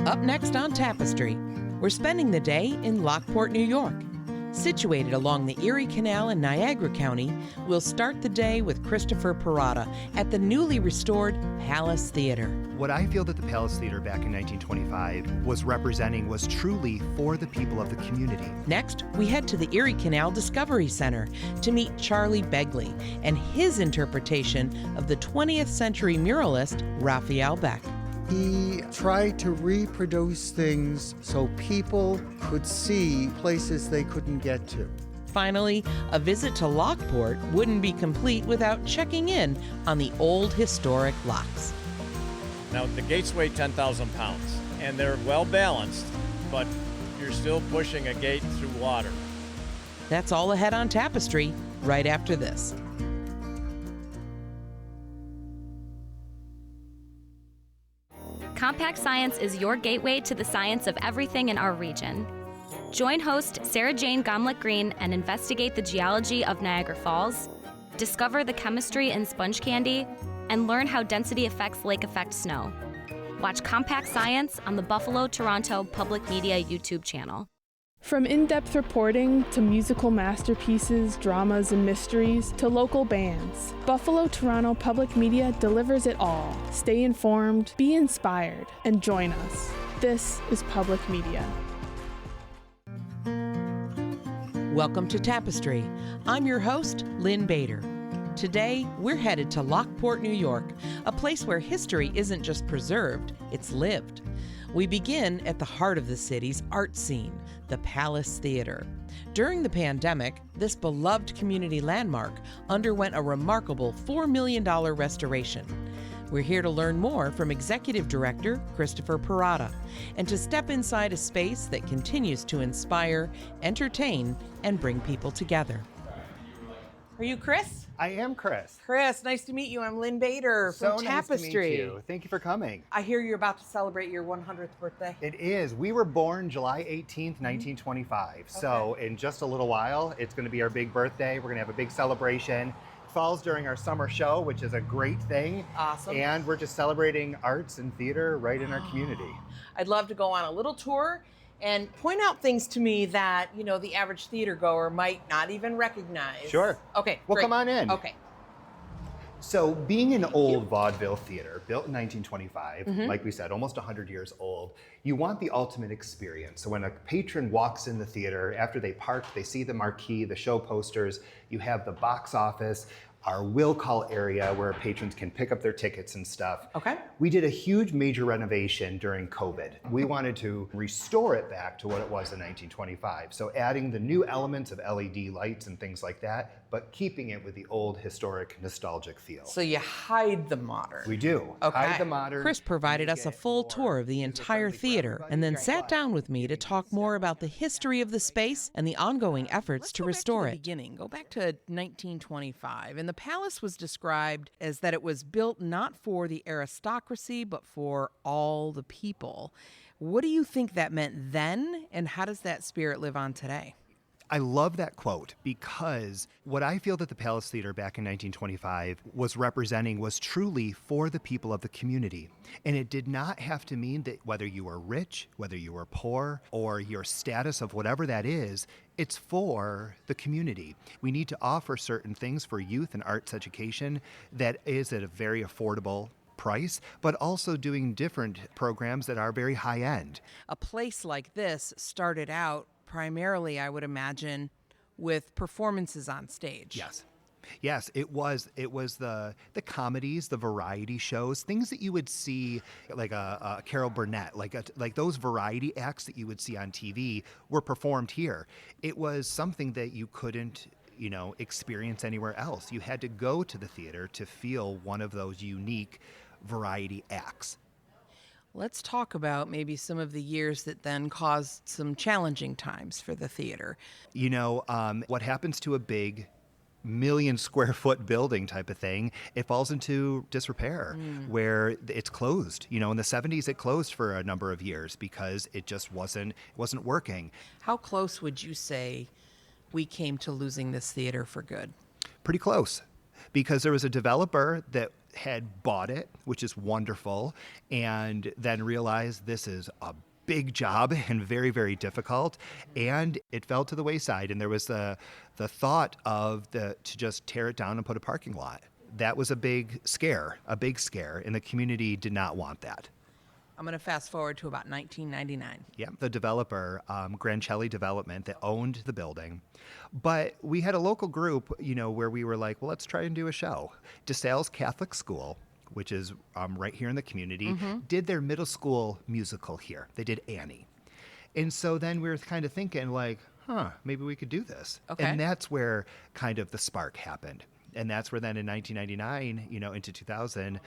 Up next on Tapestry, we're spending the day in Lockport, New York. Situated along the Erie Canal in Niagara County, we'll start the day with Christopher Parada at the newly restored Palace Theater. What I feel that the Palace Theater back in 1925 was representing was truly for the people of the community. Next, we head to the Erie Canal Discovery Center to meet Charlie Begley and his interpretation of the 20th century muralist Raphael Beck. He tried to reproduce things so people could see places they couldn't get to. Finally, a visit to Lockport wouldn't be complete without checking in on the old historic locks. Now, the gates weigh 10,000 pounds, and they're well balanced, but you're still pushing a gate through water. That's all ahead on Tapestry, right after this. Compact Science is your gateway to the science of everything in our region. Join host Sarah Jane Gomlick-Green and investigate the geology of Niagara Falls, discover the chemistry in sponge candy, and learn how density affects lake effect snow. Watch Compact Science on the Buffalo Toronto Public Media YouTube channel. From in-depth reporting to musical masterpieces, dramas, and mysteries to local bands, Buffalo Toronto Public Media delivers it all. Stay informed, be inspired, and join us. This is Public Media. Welcome to Tapestry. I'm your host, Lynn Bader. Today, we're headed to Lockport, New York, a place where history isn't just preserved, it's lived. We begin at the heart of the city's art scene, the Palace Theater. During the pandemic, this beloved community landmark underwent a remarkable $4 million restoration. We're here to learn more from Executive Director Christopher Parada and to step inside a space that continues to inspire, entertain, and bring people together. Are you Chris? I am Chris. Chris, nice to meet you. I'm Lynn Bader from Tapestry. Nice to meet you. Thank you for coming. I hear you're about to celebrate your 100th birthday. It is. We were born July 18th, 1925. So in just a little while, it's going to be our big birthday. We're going to have a big celebration. It falls during our summer show, which is a great thing. Awesome. And we're just celebrating arts and theater right in our community. I'd love to go on a little tour and point out things to me that, you know, the average theater goer might not even recognize. Sure. Okay, Well, great. come on in. Okay. So being an old vaudeville theater, built in 1925, like we said, almost 100 years old, you want the ultimate experience. So when a patron walks in the theater, after they park, they see the marquee, the show posters, you have the box office, our will call area where patrons can pick up their tickets and stuff. Okay. We did a huge major renovation during COVID. We wanted to restore it back to what it was in 1925. So adding the new elements of LED lights and things like that, but keeping it with the old historic nostalgic feel. So you hide the modern. We do. Okay. Hide the modern. Chris provided us a full tour of the entire theater and then sat down with me to talk more about the history of the space and the ongoing efforts to restore it. Go back to 1925, and the palace was described as that it was built not for the aristocracy, but for all the people. What do you think that meant then, and how does that spirit live on today? I love that quote because what I feel that the Palace Theater back in 1925 was representing was truly for the people of the community. And it did not have to mean that whether you were rich, whether you were poor, or your status of whatever that is, it's for the community. We need to offer certain things for youth and arts education that is at a very affordable price, but also doing different programs that are very high end. A place like this started out primarily, I would imagine, with performances on stage. Yes, it was the comedies, the variety shows, things that you would see like a Carol Burnett, like those variety acts that you would see on TV were performed here. It was something that you couldn't, experience anywhere else. You had to go to the theater to feel one of those unique variety acts. Let's talk about maybe some of the years that then caused some challenging times for the theater. What happens to a big million square foot building type of thing, it falls into disrepair where it's closed. In the 70s, it closed for a number of years because it just wasn't working. How close would you say we came to losing this theater for good? Pretty close. Because there was a developer that had bought it, which is wonderful, and then realized this is a big job and very, very difficult, and it fell to the wayside. And there was the thought of to just tear it down and put a parking lot. That was a big scare, and the community did not want that. I'm going to fast forward to about 1999. Yeah, the developer, Grancelli Development, that owned the building. But we had a local group, where we were like, well, let's try and do a show. DeSales Catholic School, which is right here in the community, did their middle school musical here. They did Annie. And so then we were kind of thinking like, maybe we could do this. Okay. And that's where kind of the spark happened. And that's where then in 1999, into 2000,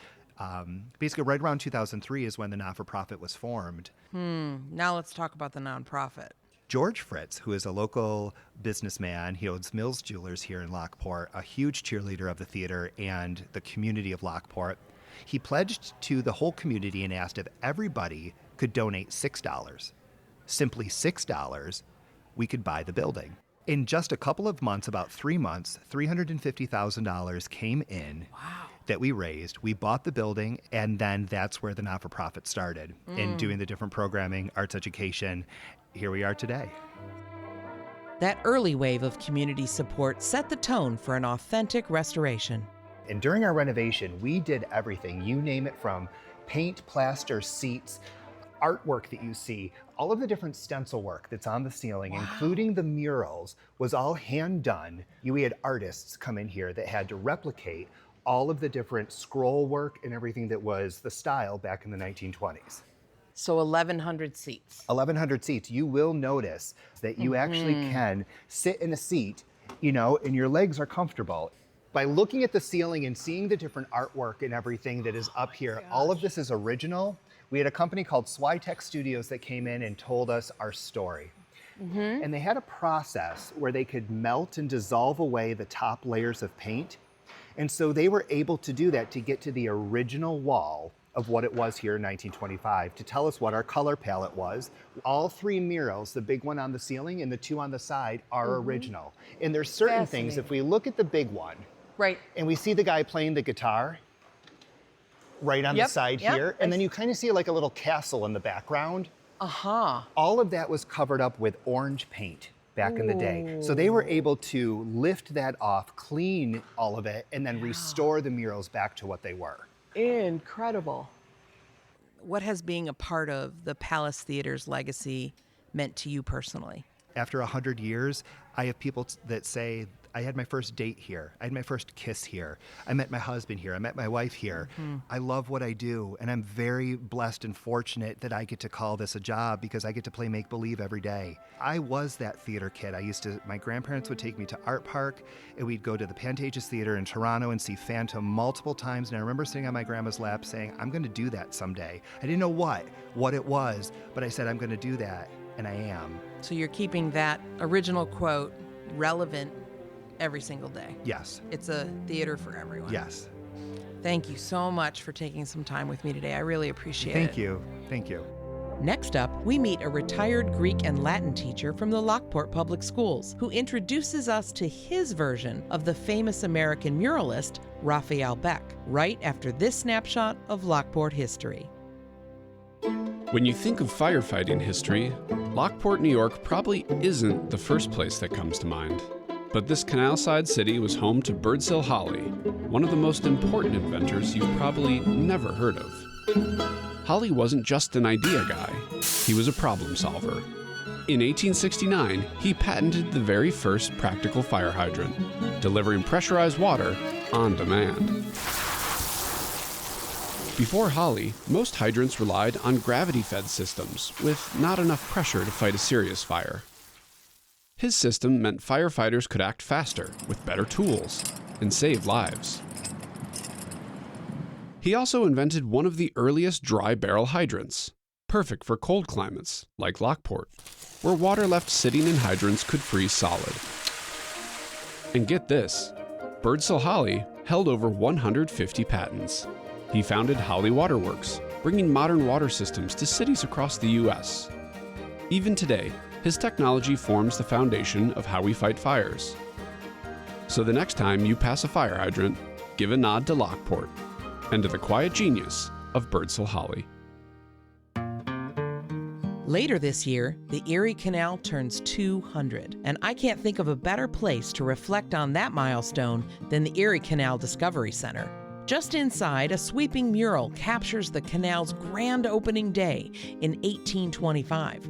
basically right around 2003 is when the not-for-profit was formed. Now let's talk about the nonprofit. George Fritz, who is a local businessman, he owns Mills Jewelers here in Lockport, a huge cheerleader of the theater and the community of Lockport. He pledged to the whole community and asked if everybody could donate $6. Simply $6, we could buy the building. In just a couple of months, about 3 months, $350,000 came in. Wow. That we raised. We bought the building, and then that's where the not-for-profit started in doing the different programming, arts education. Here we are today. That early wave of community support set the tone for an authentic restoration. And during our renovation, we did everything. You name it, from paint, plaster, seats, artwork that you see, all of the different stencil work that's on the ceiling, including the murals, was all hand done. We had artists come in here that had to replicate all of the different scroll work and everything that was the style back in the 1920s. So 1,100 seats. 1,100 seats. You will notice that you actually can sit in a seat, and your legs are comfortable. By looking at the ceiling and seeing the different artwork and everything that is up here, all of this is original. We had a company called Swytech Studios that came in and told us our story. And they had a process where they could melt and dissolve away the top layers of paint. And so they were able to do that to get to the original wall of what it was here in 1925, to tell us what our color palette was. All 3 murals, the big one on the ceiling and the 2 on the side, are original. And there's certain things, if we look at the big one, Right. and we see the guy playing the guitar right on the side here, and then you kind of see like a little castle in the background. All of that was covered up with orange paint back in the day. So they were able to lift that off, clean all of it, and then restore the murals back to what they were. Incredible. What has being a part of the Palace Theater's legacy meant to you personally? After 100 years, I have people that say, I had my first date here. I had my first kiss here. I met my husband here. I met my wife here. I love what I do, and I'm very blessed and fortunate that I get to call this a job because I get to play make-believe every day. I was that theater kid. My grandparents would take me to Art Park, and we'd go to the Pantages Theater in Toronto and see Phantom multiple times, and I remember sitting on my grandma's lap saying, I'm going to do that someday. I didn't know what it was, but I said, I'm going to do that, and I am. So you're keeping that original quote relevant every single day. Yes. It's a theater for everyone. Yes. Thank you so much for taking some time with me today. I really appreciate it. Thank you. Thank you. Next up, we meet a retired Greek and Latin teacher from the Lockport Public Schools who introduces us to his version of the famous American muralist, Raphael Beck, right after this snapshot of Lockport history. When you think of firefighting history, Lockport, New York probably isn't the first place that comes to mind. But this canal-side city was home to Birdsell Holly, one of the most important inventors you've probably never heard of. Holly wasn't just an idea guy, he was a problem solver. In 1869, he patented the very first practical fire hydrant, delivering pressurized water on demand. Before Holly, most hydrants relied on gravity-fed systems with not enough pressure to fight a serious fire. His system meant firefighters could act faster, with better tools, and save lives. He also invented one of the earliest dry barrel hydrants, perfect for cold climates, like Lockport, where water left sitting in hydrants could freeze solid. And get this, Birdsell Holly held over 150 patents. He founded Holly Waterworks, bringing modern water systems to cities across the U.S. Even today, his technology forms the foundation of how we fight fires. So the next time you pass a fire hydrant, give a nod to Lockport. and to the quiet genius of Birdsall Holly. Later this year, the Erie Canal turns 200, and I can't think of a better place to reflect on that milestone than the Erie Canal Discovery Center. Just inside, a sweeping mural captures the canal's grand opening day in 1825.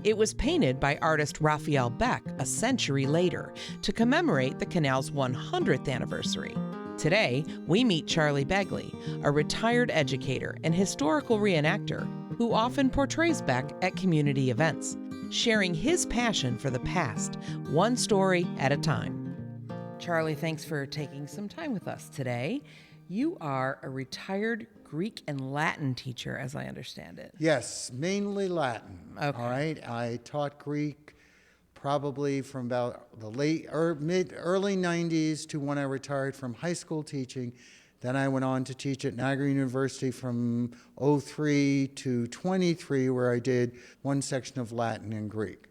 It was painted by artist Raphael Beck a century later to commemorate the canal's 100th anniversary. Today, we meet Charlie Begley, a retired educator and historical reenactor who often portrays Beck at community events, sharing his passion for the past, one story at a time. Charlie, thanks for taking some time with us today. You are a retired Greek and Latin teacher, as I understand it. Yes, mainly Latin. Okay. All right. I taught Greek probably from about the early 90s to when I retired from high school teaching. Then I went on to teach at Niagara University from 03 to 23, where I did one section of Latin and Greek.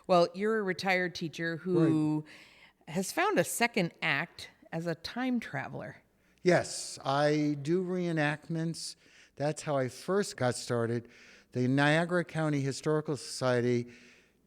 Well, you're a retired teacher who has found a second act as a time traveler. Yes, I do reenactments. That's how I first got started. The Niagara County Historical Society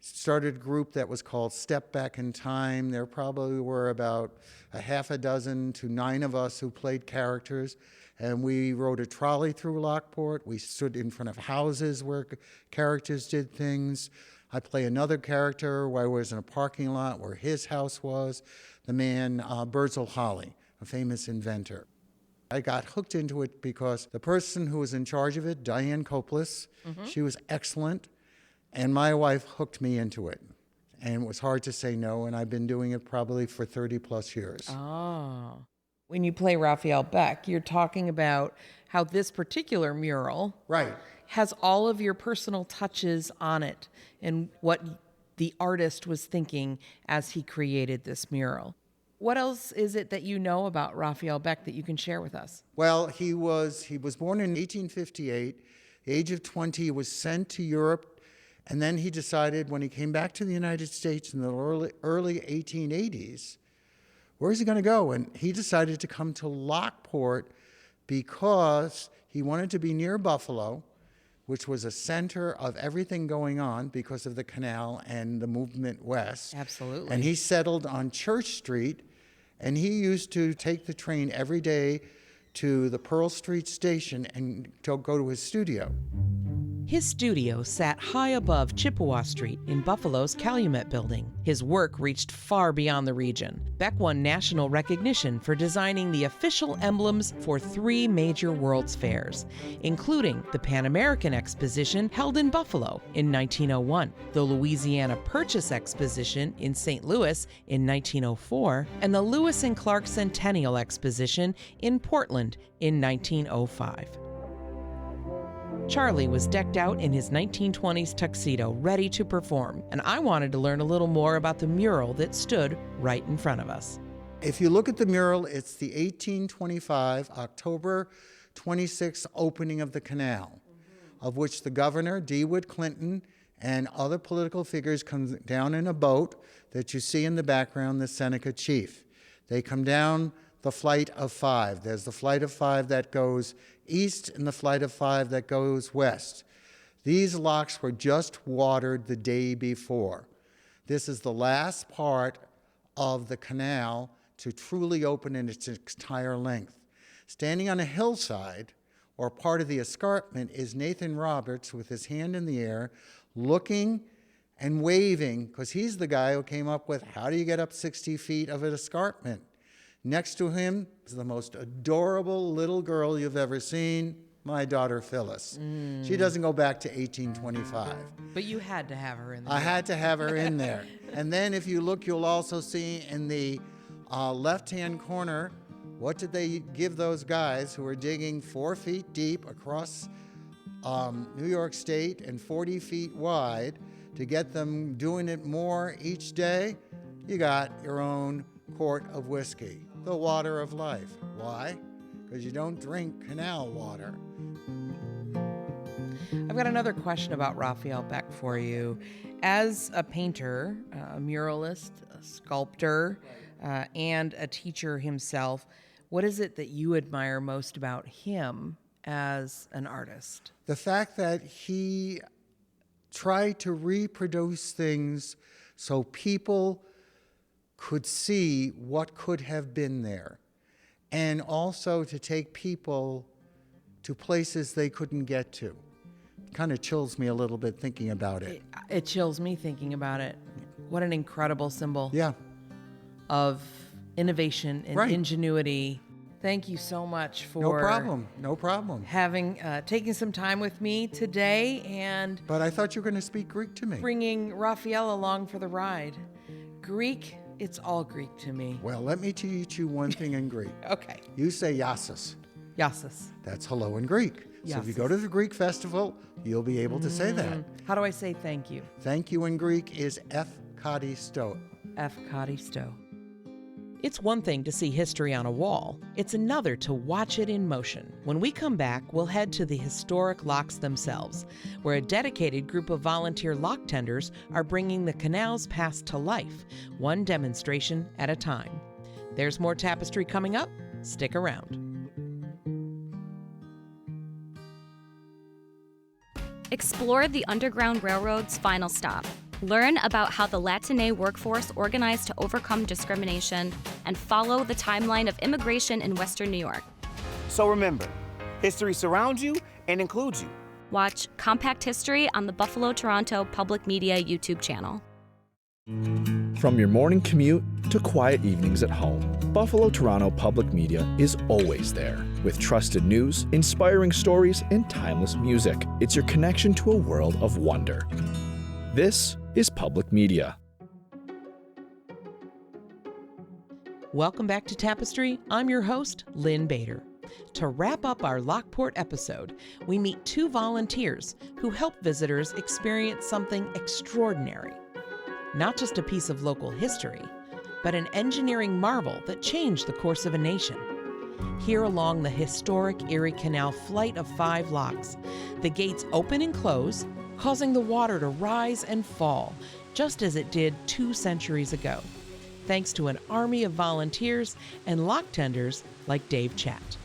started a group that was called Step Back in Time. There probably were about a half a dozen to 9 of us who played characters, and we rode a trolley through Lockport. We stood in front of houses where characters did things. I play another character where I was in a parking lot where his house was, the man Birdsall Holly, a famous inventor. I got hooked into it because the person who was in charge of it, Diane Copeless, she was excellent, and my wife hooked me into it. And it was hard to say no, and I've been doing it probably for 30 plus years. Oh. When you play Raphael Beck, you're talking about how this particular mural has all of your personal touches on it and what the artist was thinking as he created this mural. What else is it that you know about Raphael Beck that you can share with us? Well, he was born in 1858. The age of 20, he was sent to Europe, and then he decided when he came back to the United States in the early 1880s, where is he going to go? And he decided to come to Lockport because he wanted to be near Buffalo, which was a center of everything going on because of the canal and the movement west. Absolutely. And he settled on Church Street, and he used to take the train every day to the Pearl Street station and to go to his studio. His studio sat high above Chippewa Street in Buffalo's Calumet Building. His work reached far beyond the region. Beck won national recognition for designing the official emblems for 3 major World's Fairs, including the Pan American Exposition held in Buffalo in 1901, the Louisiana Purchase Exposition in St. Louis in 1904, and the Lewis and Clark Centennial Exposition in Portland in 1905. Charlie was decked out in his 1920s tuxedo, ready to perform, and I wanted to learn a little more about the mural that stood right in front of us. If you look at the mural, it's the 1825 October 26th opening of the canal, of which the governor, DeWitt Clinton, and other political figures come down in a boat that you see in the background, the Seneca Chief. They come down the flight of 5. There's the flight of 5 that goes east and the flight of 5 that goes west. These locks were just watered the day before. This is the last part of the canal to truly open in its entire length. Standing on a hillside, or part of the escarpment, is Nathan Roberts with his hand in the air, looking and waving, because he's the guy who came up with, how do you get up 60 feet of an escarpment? Next to him is the most adorable little girl you've ever seen, my daughter Phyllis. She doesn't go back to 1825. But you had to have her in there. I had to have her in there. And then if you look, you'll also see in the left-hand corner, what did they give those guys who were digging 4 feet deep across New York State and 40 feet wide to get them doing it more each day? You got your own quart of whiskey. The water of life. Why? Because you don't drink canal water. I've got another question about Raphael Beck for you. As a painter, a muralist, a sculptor, and a teacher himself, What is it that you admire most about him as an artist? The fact that he tried to reproduce things so people could see what could have been there, and also to take people to places they couldn't get to. Kind of chills me a little bit thinking about it. It chills me thinking about it. What an incredible symbol Yeah. of innovation and Right. ingenuity. Thank you so much for No problem. No problem. having taking some time with me today and But I thought you were going to speak Greek to me. bringing Raphael along for the ride. Greek, it's all Greek to me. Well, let me teach you one thing in Greek. Okay. You say yasis. Yasis. That's hello in Greek. So if you go to the Greek festival, you'll be able to say that. How do I say thank you? Thank you in Greek is efkaristo. Efkaristo. It's one thing to see history on a wall. It's another to watch it in motion. When we come back, we'll head to the historic locks themselves, where a dedicated group of volunteer lock tenders are bringing the canal's past to life, one demonstration at a time. There's more Tapestry coming up. Stick around. Explore the Underground Railroad's final stop. Learn about how the Latine workforce organized to overcome discrimination and follow the timeline of immigration in Western New York. So remember, history surrounds you and includes you. Watch Compact History on the Buffalo Toronto Public Media YouTube channel. From your morning commute to quiet evenings at home, Buffalo Toronto Public Media is always there with trusted news, inspiring stories, and timeless music. It's your connection to a world of wonder. This is Public Media. Welcome back to Tapestry. I'm your host, Lynn Bader. To wrap up our Lockport episode, we meet two volunteers who help visitors experience something extraordinary. Not just a piece of local history, but an engineering marvel that changed the course of a nation. Here along the historic Erie Canal flight of 5 locks, the gates open and close, causing the water to rise and fall, just as it did 2 centuries ago, thanks to an army of volunteers and lock tenders like Dave Chatt.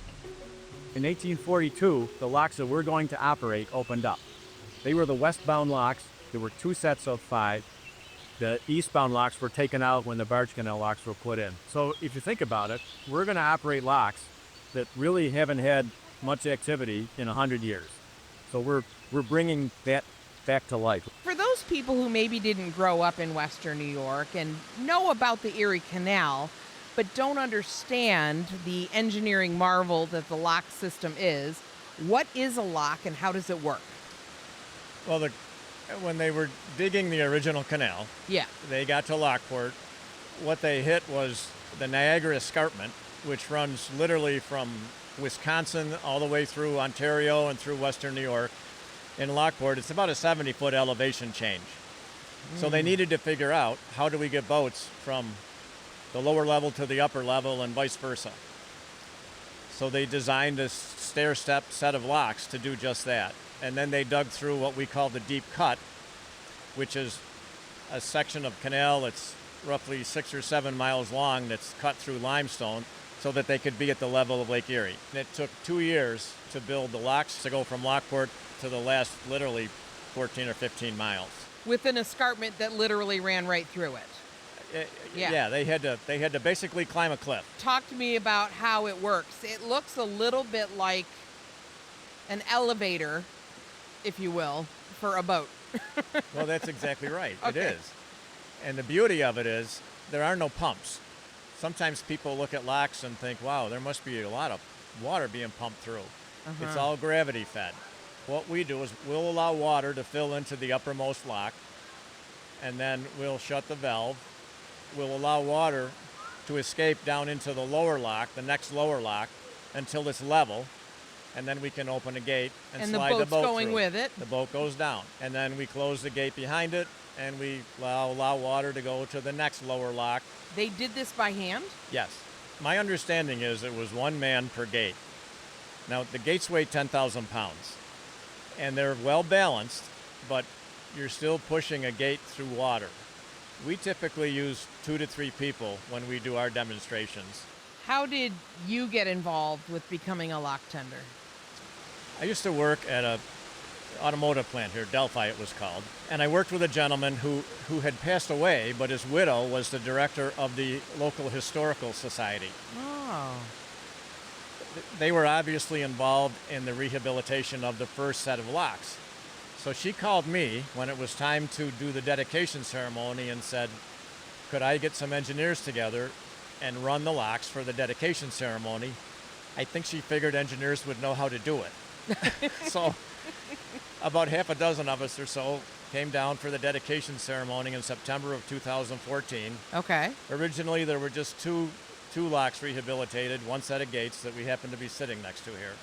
In 1842, the locks that we're going to operate opened up. They were the westbound locks. There were 2 sets of 5. The eastbound locks were taken out when the barge canal locks were put in. So if you think about it, we're going to operate locks that really haven't had much activity in 100 years. So we're bringing that back to life. For those people who maybe didn't grow up in Western New York and know about the Erie Canal, but don't understand the engineering marvel that the lock system is, what is a lock and how does it work? Well, when they were digging the original canal, Yeah. they got to Lockport. What they hit was the Niagara Escarpment, which runs literally from Wisconsin all the way through Ontario and through Western New York. In Lockport, it's about a 70-foot elevation change. So they needed to figure out, how do we get boats from the lower level to the upper level and vice versa. So they designed a stair-step set of locks to do just that. And then they dug through what we call the deep cut, which is a section of canal that's roughly 6 or 7 miles long that's cut through limestone so that they could be at the level of Lake Erie. And it took 2 years to build the locks to go from Lockport to the last literally 14 or 15 miles. With an escarpment that literally ran right through it. Yeah, they had to basically climb a cliff. Talk to me about how it works. It looks a little bit like an elevator, if you will, for a boat. Well, that's exactly right. Okay. It is. And the beauty of it is there are no pumps. Sometimes people look at locks and think, wow, there must be a lot of water being pumped through. It's all gravity fed. What we do is we'll allow water to fill into the uppermost lock, and then we'll shut the valve. We'll allow water to escape down into the lower lock, the next lower lock, until it's level, and then we can open a gate and slide the boat going through. with it. The boat goes down, and then we close the gate behind it, and we allow water to go to the next lower lock. They did this by hand? Yes. My understanding is it was 1 man per gate. Now, the gates weigh 10,000 pounds, and they're well balanced, but you're still pushing a gate through water. We typically use 2 to 3 people when we do our demonstrations. How did you get involved with becoming a lock tender? I used to work at a automotive plant here, Delphi it was called, and I worked with a gentleman who had passed away, but his widow was the director of the local historical society. Oh. They were obviously involved in the rehabilitation of the first set of locks. So she called me when it was time to do the dedication ceremony and said, could I get some engineers together and run the locks for the dedication ceremony? I think she figured engineers would know how to do it. So about half a dozen of us or so came down for the dedication ceremony in September of 2014. Okay. Originally, there were just two locks rehabilitated, one set of gates that we happened to be sitting next to here.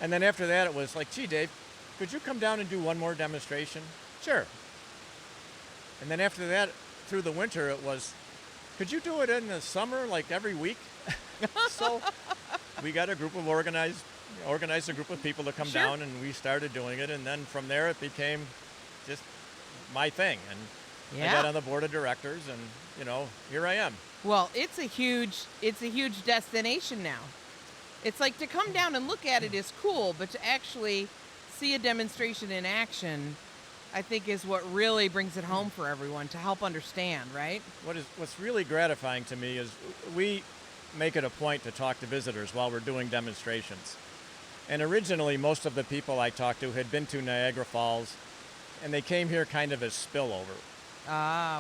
And then after that, it was like, gee, Dave, could you come down and do one more demonstration? Sure. And then after that, through the winter, it was, could you do it in the summer, like every week? So we got a group of organized a group of people to come Sure. down, and we started doing it. And then from there, it became just my thing. And I got on the board of directors, and, you know, here I am. Well, it's a huge destination now. It's like to come down and look at it is cool, but to actually see a demonstration in action, I think is what really brings it home for everyone to help understand, right? What's really gratifying to me is we make it a point to talk to visitors while we're doing demonstrations. And originally, most of the people I talked to had been to Niagara Falls, and they came here kind of as spillover.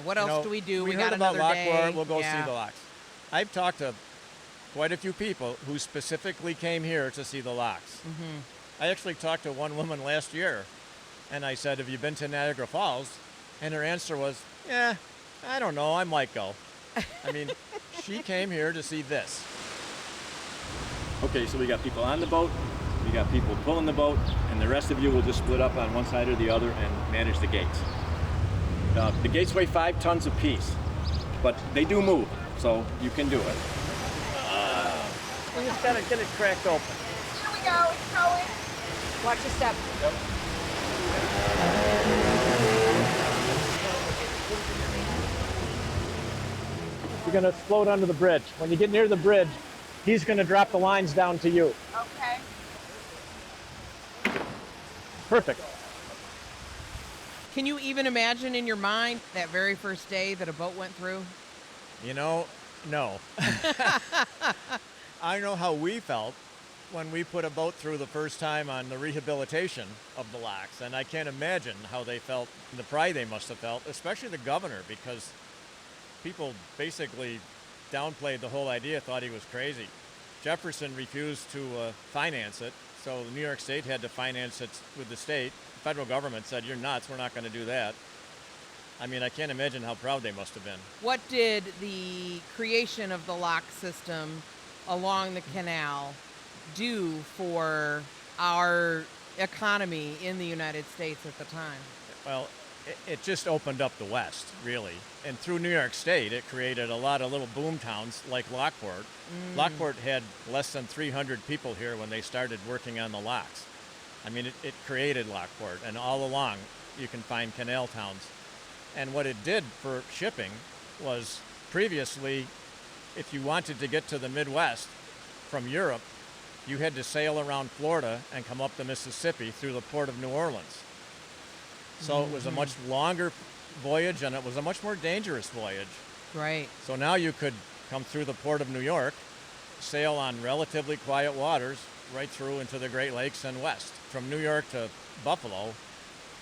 What else do we do? We got heard about another day. Lockport, we'll go Yeah. see the locks. I've talked to quite a few people who specifically came here to see the locks. Mm-hmm. I actually talked to one woman last year, and I said, have you been to Niagara Falls? And her answer was, yeah, I don't know, I might go. I mean, she came here to see this. Okay, so we got people on the boat, we got people pulling the boat, and the rest of you will just split up on one side or the other and manage the gates. The gates weigh 5 tons apiece, but they do move, so you can do it. We just gotta get it cracked open. Here we go, it's going. Watch your step. Yep. You're gonna float under the bridge. When you get near the bridge, he's gonna drop the lines down to you. Okay. Perfect. Can you even imagine in your mind that very first day that a boat went through? You know, no. I know how we felt when we put a boat through the first time on the rehabilitation of the locks, and I can't imagine how they felt, the pride they must have felt, especially the governor, because people basically downplayed the whole idea, thought he was crazy. Jefferson refused to finance it, so New York State had to finance it with the state. The federal government said, you're nuts, we're not going to do that. I mean, I can't imagine how proud they must have been. What did the creation of the lock system along the canal do for our economy in the United States at the time? Well, it just opened up the West, really. And through New York State, it created a lot of little boom towns like Lockport. Lockport had less than 300 people here when they started working on the locks. I mean, it created Lockport, and all along you can find canal towns. And what it did for shipping was previously, if you wanted to get to the Midwest from Europe, you had to sail around Florida and come up the Mississippi through the port of New Orleans. So it was a much longer voyage, and it was a much more dangerous voyage. Right. So now you could come through the port of New York, sail on relatively quiet waters right through into the Great Lakes and west. From New York to Buffalo,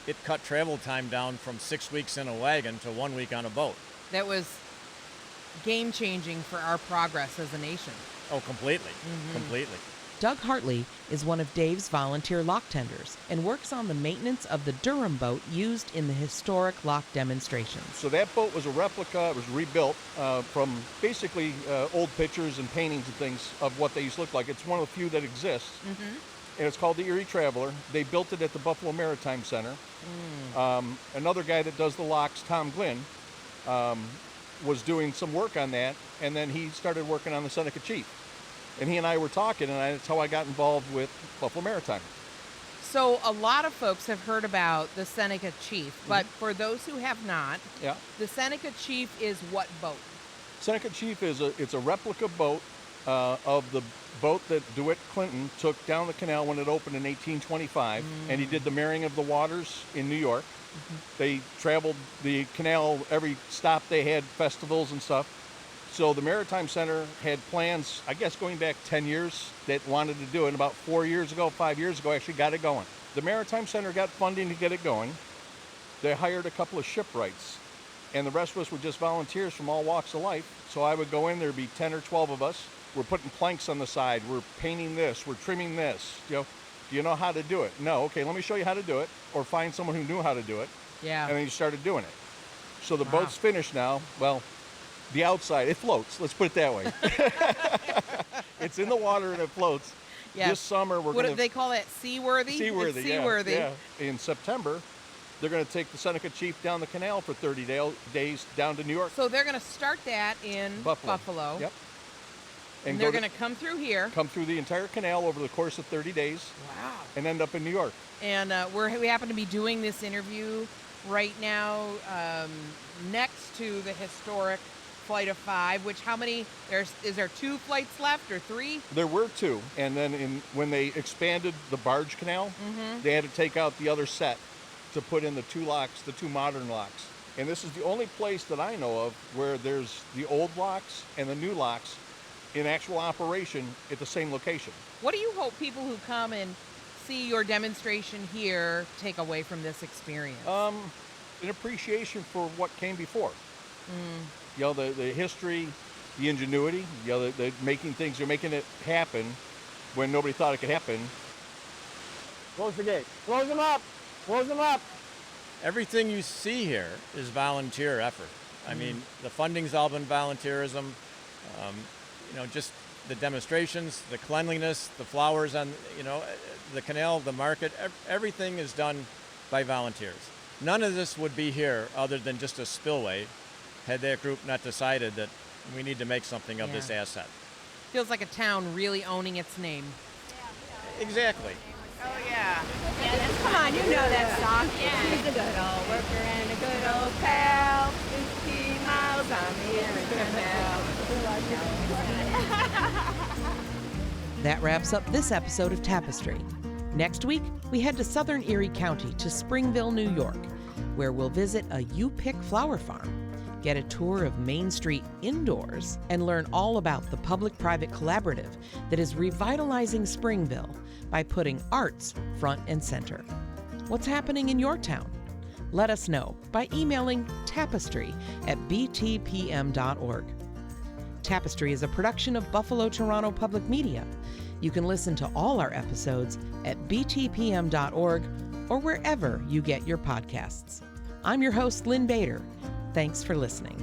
it cut travel time down from 6 weeks in a wagon to 1 week on a boat. That was game-changing for our progress as a nation. Oh, completely, completely. Doug Hartley is one of Dave's volunteer lock tenders and works on the maintenance of the Durham boat used in the historic lock demonstrations. So that boat was a replica. It was rebuilt from basically old pictures and paintings and things of what they used to look like. It's one of the few that exists. And it's called the Erie Traveler. They built it at the Buffalo Maritime Center. Another guy that does the locks, Tom Glynn, was doing some work on that, and then he started working on the Seneca Chief. And he and I were talking, and that's how I got involved with Buffalo Maritime. So a lot of folks have heard about the Seneca Chief, but for those who have not, Yeah. the Seneca Chief is what boat? Seneca Chief is it's a replica boat of the boat that DeWitt Clinton took down the canal when it opened in 1825, and he did the marrying of the waters in New York. They traveled the canal every stop. They had festivals and stuff. So the Maritime Center had plans, I guess going back 10 years, that wanted to do it. And about 5 years ago, actually got it going. The Maritime Center got funding to get it going. They hired a couple of shipwrights, and the rest of us were just volunteers from all walks of life. So I would go in, there'd be 10 or 12 of us. We're putting planks on the side. We're painting this. We're trimming this. Do you know how to do it? No. Okay, let me show you how to do it, or find someone who knew how to do it. Yeah. And then you started doing it. So the boat's finished now. Well, the outside, it floats. Let's put it that way. It's in the water and it floats. Yes. This summer what do they call it? Seaworthy? Seaworthy, it's seaworthy. Yeah. In September, they're going to take the Seneca Chief down the canal for 30 days down to New York. So they're going to start that in Buffalo. Yep. And they're going to come through here. Come through the entire canal over the course of 30 days. Wow. And end up in New York. And we happen to be doing this interview right now next to the historic Flight of 5, which is there 2 flights left or 3? There were 2. And then when they expanded the barge canal, they had to take out the other set to put in the 2 locks, the 2 modern locks. And this is the only place that I know of where there's the old locks and the new locks in actual operation at the same location. What do you hope people who come and see your demonstration here take away from this experience? An appreciation for what came before. The history, the ingenuity, the making things, you're making it happen when nobody thought it could happen. Close the gate. Close them up. Close them up. Everything you see here is volunteer effort. I mean, the funding's all been volunteerism. Just the demonstrations, the cleanliness, the flowers on, the canal, the market, everything is done by volunteers. None of this would be here other than just a spillway had that group not decided that we need to make something of this asset. Feels like a town really owning its name. Exactly. Oh, yeah. Come on, you know that song. She's a good old worker and a good old pal. 50 miles on the Erie Canal. That wraps up this episode of Tapestry. Next week, we head to southern Erie County to Springville, New York, where we'll visit a you-pick flower farm, get a tour of Main Street indoors, and learn all about the public-private collaborative that is revitalizing Springville by putting arts front and center. What's happening in your town? Let us know by emailing tapestry@btpm.org. Tapestry is a production of Buffalo Toronto Public Media. You can listen to all our episodes at btpm.org or wherever you get your podcasts. I'm your host, Lynn Bader. Thanks for listening.